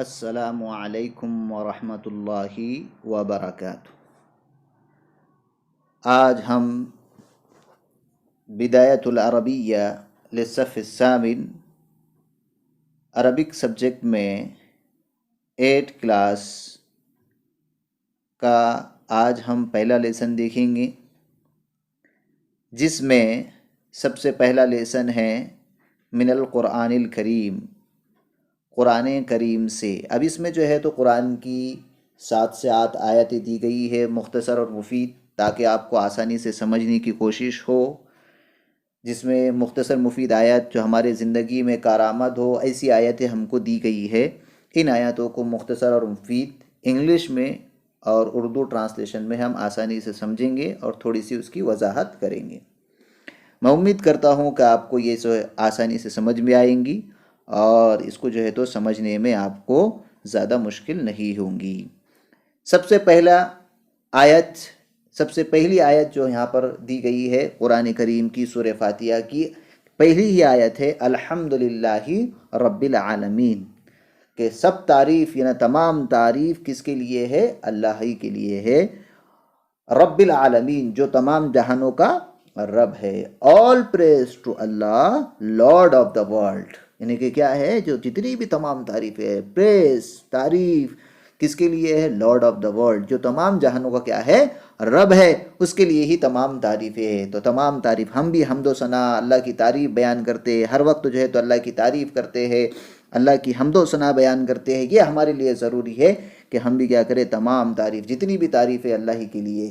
السلام علیکم ورحمۃ اللہ وبرکاتہ۔ آج ہم بدایت العربیہ للصف الثامن عربک سبجیکٹ میں 8 کلاس کا آج ہم پہلا لیسن دیکھیں گے، جس میں سب سے پہلا لیسن ہے من القرآن الکریم، قرآن کریم سے۔ اب اس میں جو ہے تو قرآن کی 7 سے 8 آیتیں دی گئی ہے، مختصر اور مفید، تاکہ آپ کو آسانی سے سمجھنے کی کوشش ہو، جس میں مختصر مفید آیت جو ہمارے زندگی میں کارآمد ہو، ایسی آیتیں ہم کو دی گئی ہے۔ ان آیتوں کو مختصر اور مفید انگلش میں اور اردو ٹرانسلیشن میں ہم آسانی سے سمجھیں گے اور تھوڑی سی اس کی وضاحت کریں گے۔ میں امید کرتا ہوں کہ آپ کو یہ آسانی سے سمجھ میں آئیں گی اور اس کو جو ہے تو سمجھنے میں آپ کو زیادہ مشکل نہیں ہوں گی۔ سب سے پہلی آیت جو یہاں پر دی گئی ہے قرآن کریم کی سورہ فاتحہ کی پہلی ہی آیت ہے الحمدللہ رب العالمین، کہ سب تعریف یعنی تمام تعریف کس کے لیے ہے؟ اللہ ہی کے لیے ہے، رب العالمین جو تمام جہانوں کا رب ہے۔ All praise to Allah lord of the world, یعنی کہ کیا ہے، جو جتنی بھی تمام تعریف ہے، پریز تعریف کس کے لیے ہے؟ لارڈ آف دا ورلڈ، جو تمام جہانوں کا کیا ہے؟ رب ہے، اس کے لیے ہی تمام تعریفیں ہے۔ تو تمام تعریف، ہم بھی حمد و ثنا اللہ کی تعریف بیان کرتے ہیں، ہر وقت جو ہے تو اللہ کی تعریف کرتے ہیں، اللہ کی حمد و ثنا بیان کرتے ہیں۔ یہ ہمارے لیے ضروری ہے کہ ہم بھی کیا کریں، تمام تعریف جتنی بھی تعریف ہے اللہ ہی کے لیے،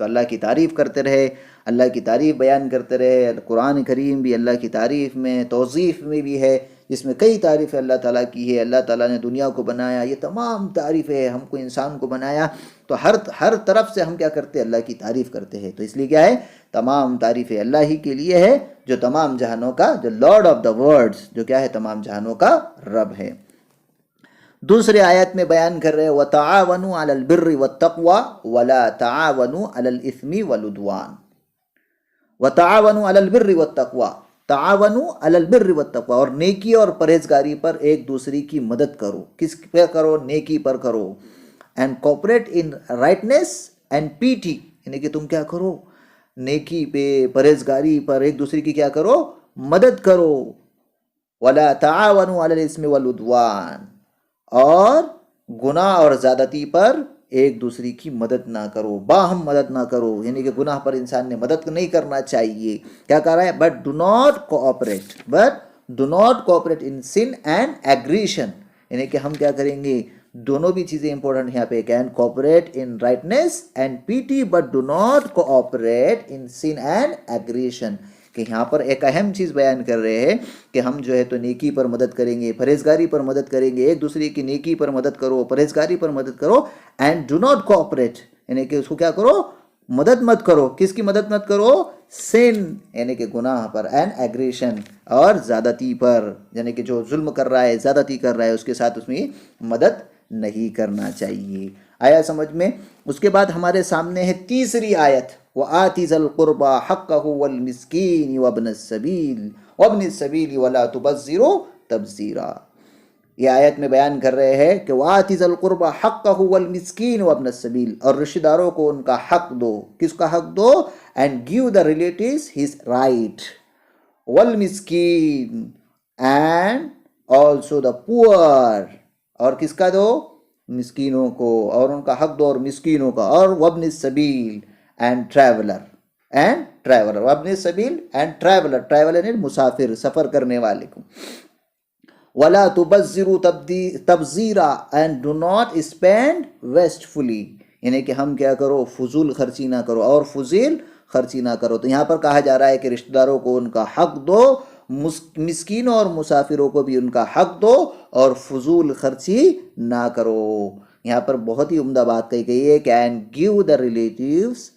تو اللہ کی تعریف کرتے رہے، اللہ کی تعریف بیان کرتے رہے۔ قرآن کریم بھی اللہ کی تعریف میں، توصیف میں بھی ہے، جس میں کئی تعریفیں اللہ تعالیٰ کی ہے۔ اللہ تعالیٰ نے دنیا کو بنایا، یہ تمام تعریفیں، ہم کو انسان کو بنایا، تو ہر طرف سے ہم کیا کرتے ہیں؟ اللہ کی تعریف کرتے ہیں۔ تو اس لیے کیا ہے، تمام تعریفیں اللہ ہی کے لیے ہے، جو تمام جہانوں کا، جو لارڈ آف دا ورلڈز، جو کیا ہے، تمام جہانوں کا رب ہے۔ دوسرے آیت میں بیان کر رہے وَتَعَاوَنُوا عَلَى الْبِرِّ وَالتَّقْوَى وَلَا تَعَاوَنُوا عَلَى الْإِثْمِ وَالْعُدْوَانِ۔ وَتَعَاوَنُوا عَلَى الْبِرِّ وَالتَّقْوَى، تعاونوا علی البر والتقوی، اور نیکی اور پرہیزگاری پر ایک دوسرے کی مدد کرو۔ کس پہ کرو؟ نیکی پر کرو۔ And cooperate in righteousness and piety, یعنی کہ تم کیا کرو، نیکی پہ، پرہیزگاری پر ایک دوسرے کی کیا کرو؟ مدد کرو۔ وَلَا تَعَاوَنُوا عَلَى الْإِثْمِ وَالْعُدْوَانِ، اور گناہ اور زیادتی پر ایک دوسرے کی مدد نہ کرو، باہم مدد نہ کرو، یعنی کہ گناہ پر انسان نے مدد نہیں کرنا چاہیے۔ کیا کہہ رہا ہے؟ But do not cooperate in sin and aggression, یعنی کہ ہم کیا کریں گے، دونوں بھی چیزیں امپورٹنٹ یہاں پہ، can cooperate in righteousness and piety but do not cooperate in sin and aggression, کہ یہاں پر ایک اہم چیز بیان کر رہے ہیں کہ ہم جو ہے تو نیکی پر مدد کریں گے، پرہیزگاری پر مدد کریں گے، ایک دوسرے کی نیکی پر مدد کرو، پرہیزگاری پر مدد کرو، اینڈ ڈو ناٹ کوآپریٹ، یعنی کہ اس کو کیا کرو؟ مدد مت کرو۔ کس کی مدد مت کرو؟ سن، یعنی کہ گناہ پر، اینڈ ایگریشن، اور زیادتی پر، یعنی کہ جو ظلم کر رہا ہے، زیادتی کر رہا ہے، اس کے ساتھ اس میں مدد نہیں کرنا چاہیے۔ آیا سمجھ میں؟ اس کے بعد ہمارے سامنے ہے تیسری آیت وَآتِ ذَا الْقُرْبَى حَقَّهُ وَالْمِسْكِينِ وَابْنِ السَّبِيلِ وَلَا تُبَذِّرُوا تَبْذِيرًا۔ یہ آیت میں بیان کر رہے ہیں کہ وَآتِ ذَا الْقُرْبَى حَقَّهُ وَالْمِسْكِينِ وَابْنِ السَّبِيلِ، اور رشتہ داروں کو ان کا حق دو۔ کس کا حق دو؟ And give the relatives his right, والمسکین اینڈ آلسو دا پور، اور کس کا دو؟ مسکینوں کو، اور ان کا حق دو، اور مسکینوں کا، اور وابن السبیل اینڈ ٹریولر، وابن السبیل اینڈ ٹریولر یعنی مسافر، سفر کرنے والے کو۔ وَلَا تُبَذِّرُوا تَبْذِيرًا، اینڈ ڈو ناٹ اسپینڈ ویسٹفلی، یعنی کہ ہم کیا کرو؟ فضول خرچی نہ کرو، اور فضول خرچی نہ کرو۔ تو یہاں پر کہا جا رہا ہے کہ رشتہ داروں کو ان کا حق دو، مسکینوں اور مسافروں کو بھی ان کا حق دو، اور فضول خرچی نہ کرو۔ یہاں پر بہت ہی عمدہ بات کہی گئی ہے کہ and give the relatives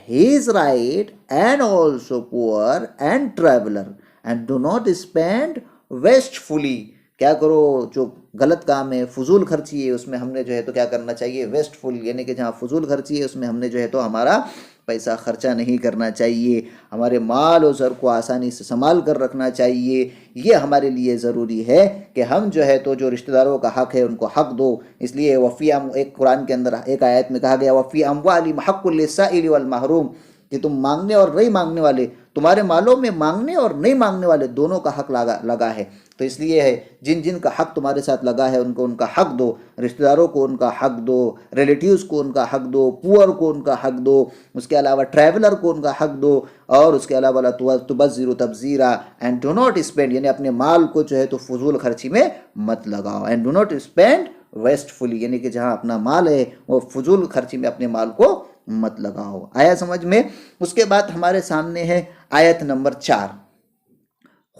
his right and also poor and traveler and do not spend wastefully، کیا کرو جو غلط کام ہے، فضول خرچی ہے، اس میں ہم نے جو ہے تو کیا کرنا چاہیے، ویسٹ فل، یعنی کہ جہاں فضول خرچی ہے اس میں ہم نے جو ہے تو ہمارا پیسہ خرچہ نہیں کرنا چاہیے، ہمارے مال و زر کو آسانی سے سنبھال کر رکھنا چاہیے۔ یہ ہمارے لیے ضروری ہے کہ ہم جو ہے تو جو رشتہ داروں کا حق ہے ان کو حق دو۔ اس لیے ایک قرآن کے اندر ایک آیت میں کہا گیا وفی اموالہم حق للسائل والمحروم، کہ تم مانگنے اور نہیں مانگنے والے، تمہارے مالوں میں مانگنے اور نہیں مانگنے والے دونوں کا حق لگا ہے۔ تو اس لیے ہے جن جن کا حق تمہارے ساتھ لگا ہے ان کو ان کا حق دو، رشتہ داروں کو ان کا حق دو، ریلیٹیوز کو ان کا حق دو، پور کو ان کا حق دو، اس کے علاوہ ٹریولر کو ان کا حق دو، اور اس کے علاوہ لا تبذروا تبذیرا، اینڈ ڈو ناٹ اسپینڈ، یعنی اپنے مال کو جو ہے تو فضول خرچی میں مت لگاؤ، and do not spend wastefully فلی، یعنی کہ جہاں اپنا مال ہے وہ فضول خرچی میں اپنے مال کو مت لگاؤ۔ آیا سمجھ میں؟ اس کے بعد ہمارے سامنے ہے آیت نمبر 4،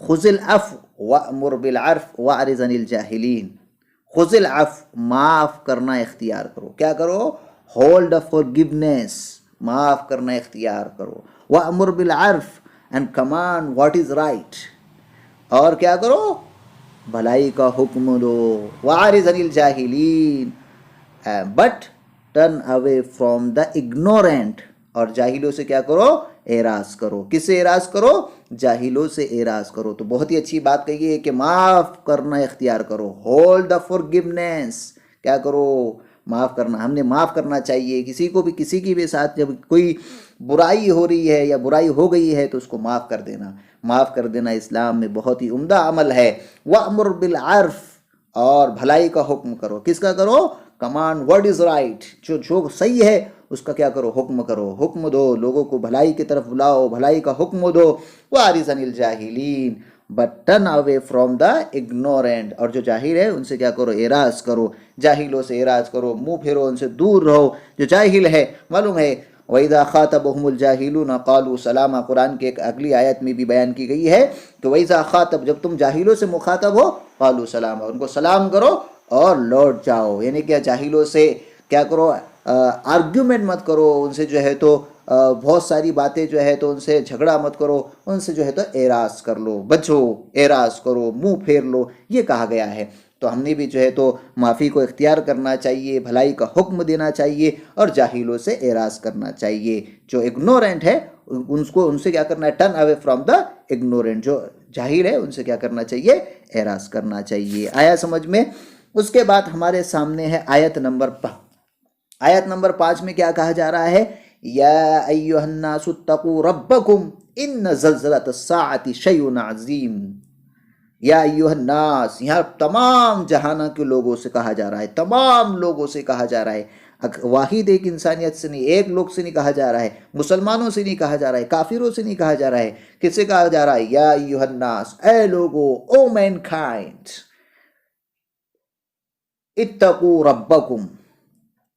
خذ العفو وامر بالعرف واعرض عن الجاہلین۔ خذ العفو، معاف کرنا اختیار کرو، کیا کرو؟ ہولڈ forgiveness، معاف کرنا اختیار کرو، وامر بالعرف، and command what is right, اور کیا کرو؟ بھلائی کا حکم دو، واعرض عن الجاہلین، but turn away from the ignorant, اور جاہلوں سے کیا کرو؟ اعراض کرو۔ کس سے اعراض کرو؟ جاہلوں سے اعراض کرو۔ تو بہت ہی اچھی بات کہی ہے کہ معاف کرنا اختیار کرو، ہولڈ دا forgiveness، کیا کرو؟ معاف کرنا، ہم نے معاف کرنا چاہیے کسی کو بھی، کسی کی بھی ساتھ جب کوئی برائی ہو رہی ہے یا برائی ہو گئی ہے تو اس کو معاف کر دینا، معاف کر دینا اسلام میں بہت ہی عمدہ عمل ہے۔ وَأْمُرْ بِالْعَرْفِ، اور بھلائی کا حکم کرو، کس کا کرو؟ کمانڈ واٹ از رائٹ، جو صحیح ہے اس کا کیا کرو؟ حکم کرو، حکم دو، لوگوں کو بھلائی کی طرف بلاؤ، بھلائی کا حکم دو۔ وَأَعْرِضْ عَنِ الْجَاهِلِينَ but turn away from the ignorant, اور جو جاہل ہے ان سے کیا کرو؟ اعراض کرو، جاہلوں سے اعراض کرو، منہ پھیرو، ان سے دور رہو۔ جو جاہل ہے معلوم ہے وَإِذَا خَاطَبَهُمُ الْجَاهِلُونَ قَالُوا سَلَامًا، قرآن کے ایک اگلی آیت میں بھی بیان کی گئی ہے کہ وَإِذَا خَاطَب، جب تم جاہلوں سے مخاطب ہو، قَالُوا سَلَامًا، ان کو سلام کرو اور لوٹ جاؤ، یعنی کہ جاہلوں سے کیا کرو؟ آرگیومنٹ مت کرو، ان سے جو ہے تو بہت ساری باتیں جو ہے تو ان سے جھگڑا مت کرو، ان سے جو ہے تو اعراض کر لو، بچو، اعراض کرو، منہ پھیر لو، یہ کہا گیا ہے۔ تو ہم نے بھی جو ہے تو معافی کو اختیار کرنا چاہیے، بھلائی کا حکم دینا چاہیے، اور جاہلوں سے اعراض کرنا چاہیے۔ جو اگنورینٹ ہے ان سے کیا کرنا ہے؟ Turn away from the ignorant, جو جاہل ہے ان سے کیا کرنا چاہیے؟ اعراض کرنا چاہیے۔ آیا سمجھ میں؟ اس کے بعد ہمارے سامنے ہے آیت نمبر 5 میں کیا کہا جا رہا ہے؟ یا ایھا الناس اتقوا ربکم ان زلزلۃ الساعۃ شیء عظیم۔ یا ایھا الناس، یہاں تمام جہانہ کے لوگوں سے کہا جا رہا ہے، تمام لوگوں سے کہا جا رہا ہے، واحد ایک انسانیت سے نہیں، ایک لوگ سے نہیں کہا جا رہا ہے، مسلمانوں سے نہیں کہا جا رہا ہے، کافروں سے نہیں کہا جا رہا ہے، کس سے کہا جا رہا ہے؟ یا ایھا الناس، اے لوگو، او مین کائنڈ، اتقوا ربکم،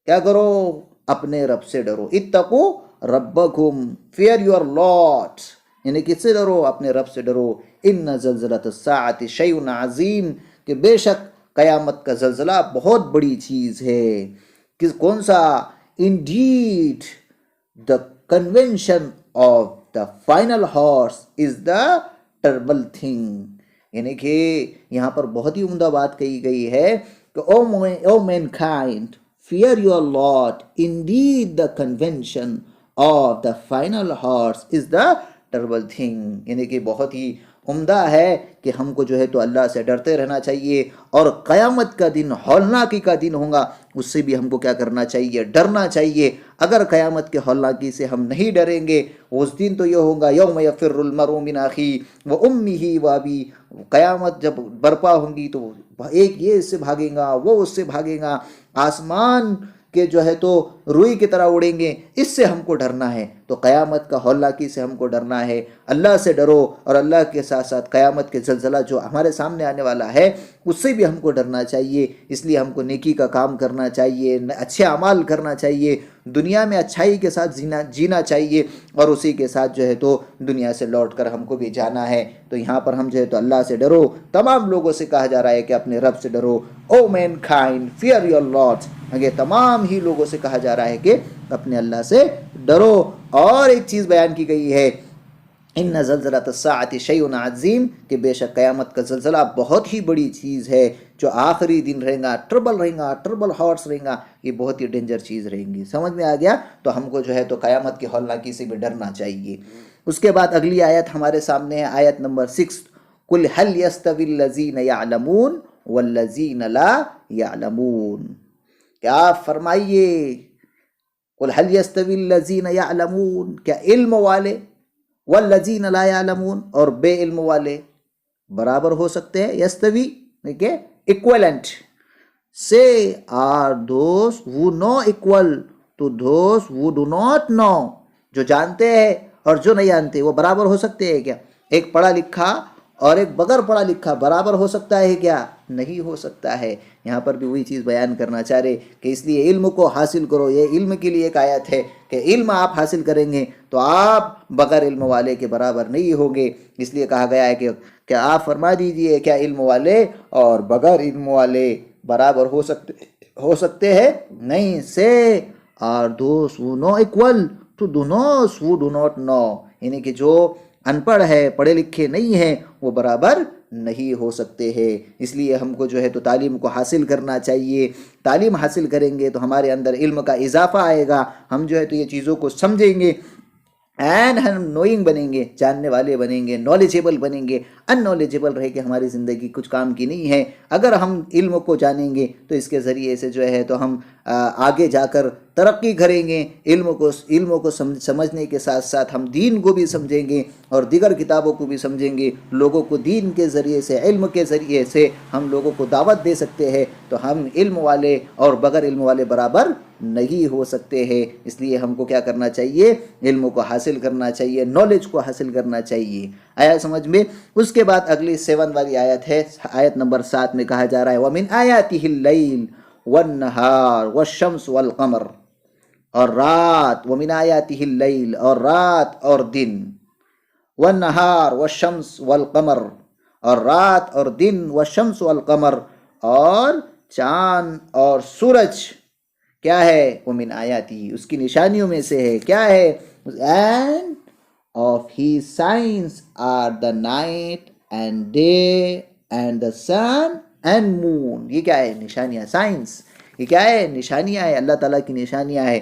کیا کرو؟ اپنے رب سے ڈرو، اتقوا ربکم، فیئر یور لاٹ، یعنی کس سے ڈرو؟ اپنے رب سے ڈرو۔ ان زلزلۃ الساعۃ شیء عظیم، کہ بے شک قیامت کا زلزلہ بہت بڑی چیز ہے۔ کون سا؟ Indeed the convention of the final horse is the trouble thing, یعنی کہ یہاں پر بہت ہی عمدہ بات کہی گئی ہے کہ او main kind fear your lot, indeed the convention of the final horse is the terrible thing، یعنی کہ بہت ہی عمدہ ہے کہ ہم کو جو ہے تو اللہ سے ڈرتے رہنا چاہیے، اور قیامت کا دن ہولناکی کا دن ہوگا، اس سے بھی ہم کو کیا کرنا چاہیے؟ ڈرنا چاہیے۔ اگر قیامت کے ہولناکی سے ہم نہیں ڈریں گے، اس دن تو یہ ہوگا یوم یفر المرء من اخیہ وامہ وابیہ، قیامت جب برپا ہوں گی تو ایک یہ اس سے بھاگے گا، وہ اس سے بھاگے گا، آسمان کے جو ہے تو روئی کی طرح اڑیں گے، اس سے ہم کو ڈرنا ہے۔ تو قیامت کا ہولناکی سے ہم کو ڈرنا ہے، اللہ سے ڈرو، اور اللہ کے ساتھ ساتھ قیامت کے زلزلہ جو ہمارے سامنے آنے والا ہے اس سے بھی ہم کو ڈرنا چاہیے۔ اس لیے ہم کو نیکی کا کام کرنا چاہیے، اچھے اعمال کرنا چاہیے، دنیا میں اچھائی کے ساتھ جینا چاہیے، اور اسی کے ساتھ جو ہے تو دنیا سے لوٹ کر ہم کو بھی جانا ہے۔ تو یہاں پر ہم جو ہے تو اللہ سے ڈرو، تمام لوگوں سے کہا جا رہا ہے کہ اپنے رب سے ڈرو، او مین کائنڈ فیئر یور لاٹ، اگے تمام ہی لوگوں سے کہا جا رہا ہے کہ اپنے اللہ سے ڈرو۔ اور ایک چیز بیان کی گئی ہے ان زلزلۃ الساعۃ شیء عظیم، کہ بے شک قیامت کا زلزلہ بہت ہی بڑی چیز ہے، جو آخری دن رہے گا، ٹربل ہارٹس رہے گا، یہ بہت ہی ڈینجر چیز رہیں گی۔ سمجھ میں آ گیا؟ تو ہم کو جو ہے تو قیامت کی ہولناکی سے بھی ڈرنا چاہیے۔ اس کے بعد اگلی آیت ہمارے سامنے ہے، آیت نمبر 6، قل هل يستوي الذين يعلمون والذين لا يعلمون، کہ آپ فرمائیے، قل هل يستوي الذين يعلمون، کیا علم والے، والذین لا یعلمون، اور بے علم والے برابر ہو سکتے ہیں؟ یستوی دیکھیں equivalent, say are those who know equal to those who do not know، جو جانتے ہیں اور جو نہیں جانتے وہ برابر ہو سکتے ہیں کیا؟ ایک پڑھا لکھا اور ایک بغیر پڑھا لکھا برابر ہو سکتا ہے کیا؟ نہیں ہو سکتا ہے۔ یہاں پر بھی وہی چیز بیان کرنا چاہ رہے کہ اس لیے علم کو حاصل کرو، یہ علم کے لیے ایک آیت ہے کہ علم آپ حاصل کریں گے تو آپ بغیر علم والے کے برابر نہیں ہوں گے۔ اس لیے کہا گیا ہے کہ آپ فرما دیجئے، کیا علم والے اور بغیر علم والے برابر ہو سکتے ہیں؟ نہیں، say are those who know equal to those who do not know، یعنی کہ جو ان پڑھ ہے، پڑھے لکھے نہیں ہیں، وہ برابر نہیں ہو سکتے ہیں۔ اس لیے ہم کو جو ہے تو تعلیم کو حاصل کرنا چاہیے۔ تعلیم حاصل کریں گے تو ہمارے اندر علم کا اضافہ آئے گا، ہم جو ہے تو یہ چیزوں کو سمجھیں گے، اینڈ ہم نوئنگ بنیں گے، جاننے والے بنیں گے، نالجیبل بنیں گے۔ ان نالجیبل رہ کے ہماری زندگی کچھ کام کی نہیں ہے۔ اگر ہم علم کو جانیں گے تو اس کے ذریعے سے جو ہے تو ہم آگے جا کر ترقی کریں گے۔ علم کو سمجھنے کے ساتھ ساتھ ہم دین کو بھی سمجھیں گے اور دیگر کتابوں کو بھی سمجھیں گے۔ لوگوں کو دین کے ذریعے سے، علم کے ذریعے سے ہم لوگوں کو دعوت دے سکتے ہیں، تو ہم علم والے اور بغیر علم والے برابر نہیں ہو سکتے ہیں۔ اس لیے ہم کو کیا کرنا چاہیے؟ علم کو حاصل کرنا چاہیے، نالج کو حاصل کرنا چاہیے۔ آیا سمجھ میں؟ اس کے بعد اگلی 7 والی آیت ہے، آیت نمبر 7 میں کہا جا رہا ہے وَمِنْ آیَاتِهِ اللَّيْلُ وَالنَّهَارُ وَالشَّمْسُ وَالْقَمَرُ، اور رات، وَمِنْ آیَاتِهِ اللَّيْلُ، اور رات اور دن، وَالنَّهَارُ وَالشَّمْسُ وَالْقَمَرُ، اور رات اور دن، وَالشَّمْسُ وَالْقَمَرُ، اور چاند اور سورج کیا ہے؟ وَمِنْ آیَاتِهِ، اس کی نشانیوں میں سے ہے، کیا ہے؟ and of his signs are the night and day and the sun and moon، یہ کیا ہے؟ نشانیاں، سائنس، یہ کیا ہے؟ نشانیاں ہے، اللہ تعالیٰ کی نشانیاں ہے۔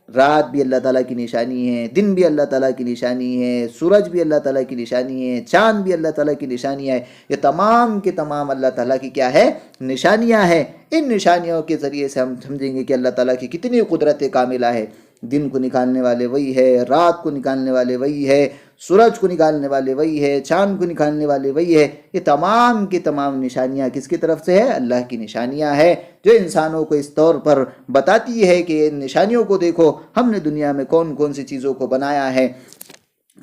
رات بھی اللہ تعالیٰ کی نشانی ہے، دن بھی اللہ تعالیٰ کی نشانی ہے، سورج بھی اللہ تعالیٰ کی نشانی ہے، چاند بھی اللہ تعالیٰ کی نشانی ہے۔ یہ تمام کے تمام اللہ تعالیٰ کی کیا ہے؟ نشانیاں ہیں۔ ان نشانیوں کے ذریعے سے ہم سمجھیں گے کہ اللہ تعالیٰ کی کتنی قدرت کاملہ ہے۔ دن کو نکالنے والے وہی ہے، رات کو نکالنے والے وہی ہے، سورج کو نکالنے والے وہی ہے، چاند کو نکالنے والے وہی ہے۔ یہ تمام کی تمام نشانیاں کس کی طرف سے ہے؟ اللہ کی نشانیاں ہے، جو انسانوں کو اس طور پر بتاتی ہے کہ ان نشانیوں کو دیکھو، ہم نے دنیا میں کون کون سی چیزوں کو بنایا ہے۔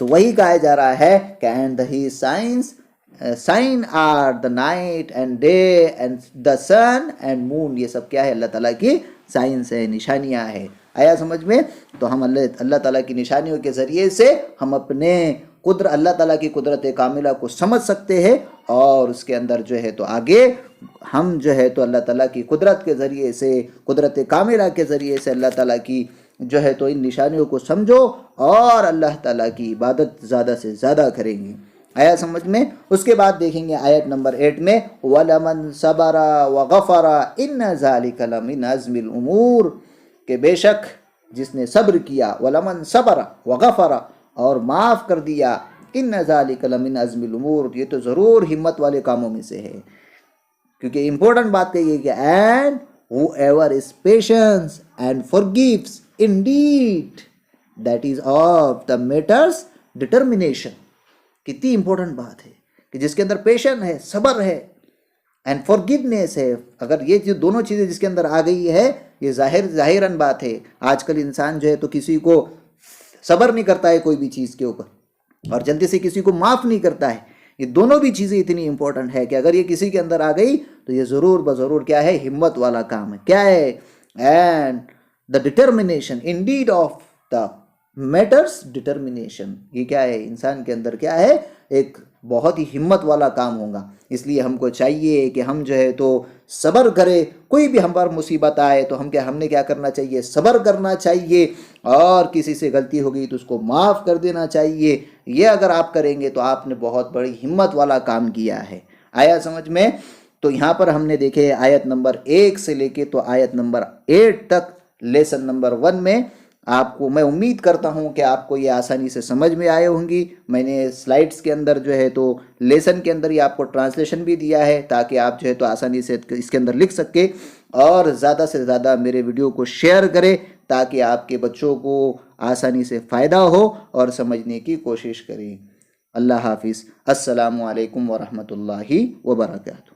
تو وہی کہا جا رہا ہے کہ and he signs sign are the night and day and the sun and moon, یہ سب کیا ہے؟ اللہ تعالیٰ کی سائنس ہے، نشانیاں ہے۔ آیا سمجھ میں؟ تو ہم اللہ تعالیٰ کی نشانیوں کے ذریعے سے ہم اپنے اللہ تعالیٰ کی قدرت کاملہ کو سمجھ سکتے ہیں، اور اس کے اندر جو ہے تو آگے ہم جو ہے تو اللہ تعالیٰ کی قدرت کے ذریعے سے، قدرت کاملہ کے ذریعے سے اللہ تعالیٰ کی جو ہے تو ان نشانیوں کو سمجھو اور اللہ تعالیٰ کی عبادت زیادہ سے زیادہ کریں گے۔ آیا سمجھ میں؟ اس کے بعد دیکھیں گے آیت نمبر 8 میں وَلَمَنْ صَبَرَ وَغَفَرَ إِنَّ ذَلِكَ لَمِنْ عَزْمِ الْأُمُورِ، کہ بے شک جس نے صبر کیا، وَلَمَنْ صَبَرَ وَغَفَرَ، اور معاف کر دیا، إِنَّ ذَلِكَ لَمِنْ عَزْمِ الْأُمُورِ، یہ تو ضرور ہمت والے کاموں میں سے ہے۔ کیونکہ امپورٹنٹ بات کہی ہے کہ and whoever is patient and forgives indeed that is of the matters determination، کتنی امپورٹنٹ بات ہے کہ جس کے اندر پیشن ہے، صبر ہے، اینڈ فورگیونیس ہے۔ اگر یہ جو دونوں چیزیں جس کے اندر آ گئی ہے، یہ ظاہراً بات ہے۔ آج کل انسان جو ہے تو کسی کو صبر نہیں کرتا ہے کوئی بھی چیز کے اوپر، اور جلدی سے کسی کو معاف نہیں کرتا ہے۔ یہ دونوں بھی چیزیں اتنی امپورٹنٹ ہے کہ اگر یہ کسی کے اندر آ گئی تو یہ ضرور بضرور کیا ہے؟ ہمت والا کام ہے۔ کیا ہے؟ And the determination indeed of the matters determination, یہ کیا ہے؟ انسان کے اندر کیا ہے؟ ایک بہت ہی ہمت والا کام ہوگا۔ اس لیے ہم کو چاہیے کہ ہم جو ہے تو صبر کرے، کوئی بھی ہم پر مصیبت آئے تو ہم نے کیا کرنا چاہیے؟ صبر کرنا چاہیے، اور کسی سے غلطی ہو گئی تو اس کو معاف کر دینا چاہیے۔ یہ اگر آپ کریں گے تو آپ نے بہت بڑی ہمت والا کام کیا ہے۔ آیا سمجھ میں؟ تو یہاں پر ہم نے دیکھے آیت نمبر 1 سے لے کے تو آیت نمبر 8 تک لیسن نمبر 1 میں آپ کو، میں امید کرتا ہوں کہ آپ کو یہ آسانی سے سمجھ میں آئے ہوں گی۔ میں نے سلائڈز کے اندر جو ہے تو لیسن کے اندر ہی آپ کو ٹرانسلیشن بھی دیا ہے تاکہ آپ جو ہے تو آسانی سے اس کے اندر لکھ سکے، اور زیادہ سے زیادہ میرے ویڈیو کو شیئر کریں تاکہ آپ کے بچوں کو آسانی سے فائدہ ہو اور سمجھنے کی کوشش کریں۔ اللہ حافظ۔ السلام علیکم ورحمۃ اللہ وبرکاتہ۔